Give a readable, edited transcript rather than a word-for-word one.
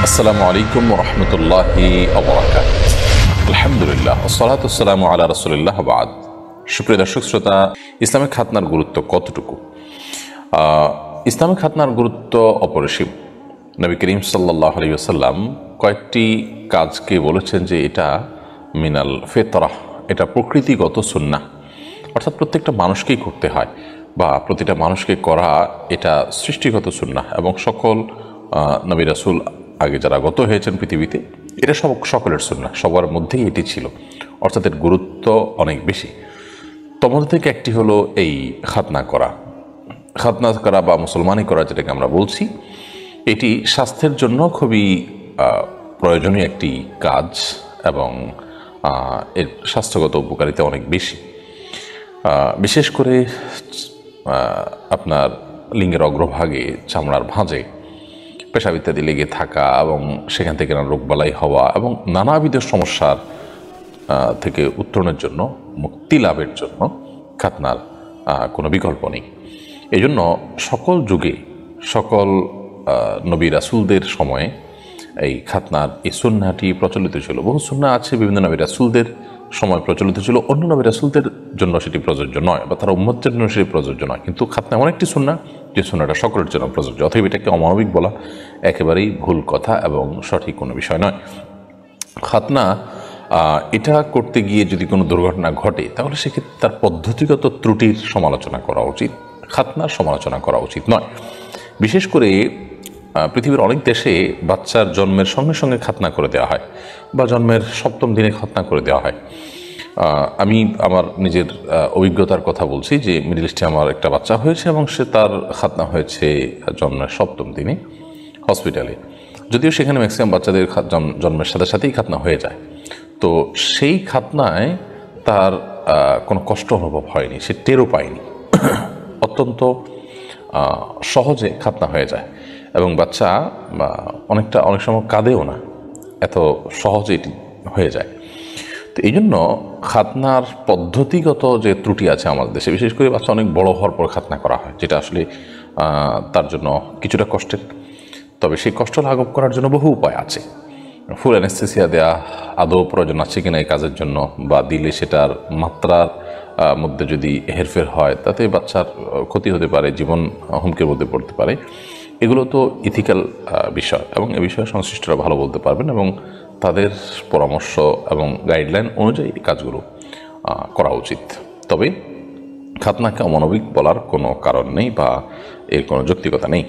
আসসালামু আলাইকুম ওয়া রাহমাতুল্লাহি ওয়া বারাকাতুহু। আলহামদুলিল্লাহ ওয়াসসালাতু ওয়াসসালামু আলা রাসূলিল্লাহ ওয়া বা'দ। সুপ্রিয় দর্শক শ্রোতা, ইসলামিক খাতনার গুরুত্ব কতটুকু? ইসলামিক খাতনার গুরুত্ব অপরিসীম। নবী করিম সাল্লাল্লাহু আলাইহি ওয়াসাল্লাম কয়েকটি কাজকে বলেছেন যে এটা মিনাল ফিতরাহ, এটা প্রকৃতিগত সুন্নাহ, অর্থাৎ প্রত্যেকটা মানুষকেই করতে হয় বা প্রতিটা মানুষকে করা এটা সৃষ্টিগত সুন্নাহ। এবং সকল নবী রাসূল আগে যারা গত হয়েছেন পৃথিবীতে, এটা সকলের সুন্নাহ, সবার মধ্যেই এটি ছিল, অর্থাৎ এর গুরুত্ব অনেক বেশি। তোমাদের থেকে একটি হলো এই খাতনা করা বা মুসলমানি করা, যেটাকে আমরা বলছি। এটি স্বাস্থ্যের জন্য খুবই প্রয়োজনীয় একটি কাজ এবং এর স্বাস্থ্যগত উপকারিতা অনেক বেশি। বিশেষ করে আপনার লিঙ্গের অগ্রভাগে চামড়ার ভাঁজে পেশাব ইত্যাদি লেগে থাকা এবং সেখান থেকে নানা রোগবালাই হওয়া এবং নানাবিধ সমস্যার থেকে উত্তরণের জন্য, মুক্তি লাভের জন্য খাতনার কোনো বিকল্প নেই। এই জন্য সকল যুগে, সকল নবী রাসূলদের সময়ে এই খাতনার এই সুন্নাহটি প্রচলিত ছিল। বহু সুন্নাহ আছে বিভিন্ন নবী রাসূলদের সময় প্রচলিত ছিল, অন্য নবী রাসূলদের জন্য সেটি প্রযোজ্য নয় বা তারা উম্মতের জন্য সেটি প্রযোজ্য নয়। কিন্তু খাতনা এমন একটি সুন্নাহ যে সুন্নাহটা সকলের জন্য প্রযোজ্য। অতএব এটাকে অমানবিক বলা একেবারেই ভুল কথা এবং সঠিক কোনো বিষয় নয়। খাতনা এটা করতে গিয়ে যদি কোনো দুর্ঘটনা ঘটে, তাহলে সেক্ষেত্রে তার পদ্ধতিগত ত্রুটির সমালোচনা করা উচিত, খাতনার সমালোচনা করা উচিত নয়। বিশেষ করে পৃথিবীর অনেক দেশে বাচ্চার জন্মের সঙ্গে সঙ্গে খাতনা করে দেওয়া হয় বা জন্মের 7ম দিনে খাতনা করে দেওয়া হয়। আমি আমার নিজের অভিজ্ঞতার কথা বলছি যে মিডল ইস্টে আমার একটা বাচ্চা হয়েছে এবং তার খাতনা হয়েছে জন্মের 7ম দিনে হসপিটালে। যদিও সেখানে ম্যাক্সিমাম বাচ্চাদের জন্মের সাথে সাথেই খাতনা হয়ে যায়। তো সেই খাতনায় তার কোনো কষ্ট অনুভব হয়নি, সে টেরও পায়নি। অত্যন্ত সহজে খাতনা হয়ে যায় এবং বাচ্চা অনেক সময় কাঁদেও না, এত সহজে এটি হয়ে যায়। তো এই জন্য খাতনার পদ্ধতিগত যে ত্রুটি আছে আমাদের দেশে, বিশেষ করে বাচ্চা অনেক বড় হওয়ার পর খাতনা করা হয়, যেটা আসলে তার জন্য কিছুটা কষ্টের। তবে সেই কষ্ট লাঘব করার জন্য বহু উপায় আছে। ফুল অ্যানেস্থেসিয়া দেয়া আদৌ প্রয়োজন আছে কিনা এই কাজের জন্য, বা দিলে সেটার মাত্রার মধ্যে যদি হেরফের হয় তাতে বাচ্চার ক্ষতি হতে পারে, জীবন হুমকির মধ্যে পড়তে পারে। এগুলো তো ইথিক্যাল বিষয় এবং এ বিষয়ে সংশ্লিষ্টরা ভালো বলতে পারবেন এবং তাদের পরামর্শ এবং গাইডলাইন অনুযায়ী এই কাজগুলো করা উচিত। তবে খাতনাকে অমানবিক বলার কোনো কারণ নেই বা এর কোনো যৌক্তিকতা নেই।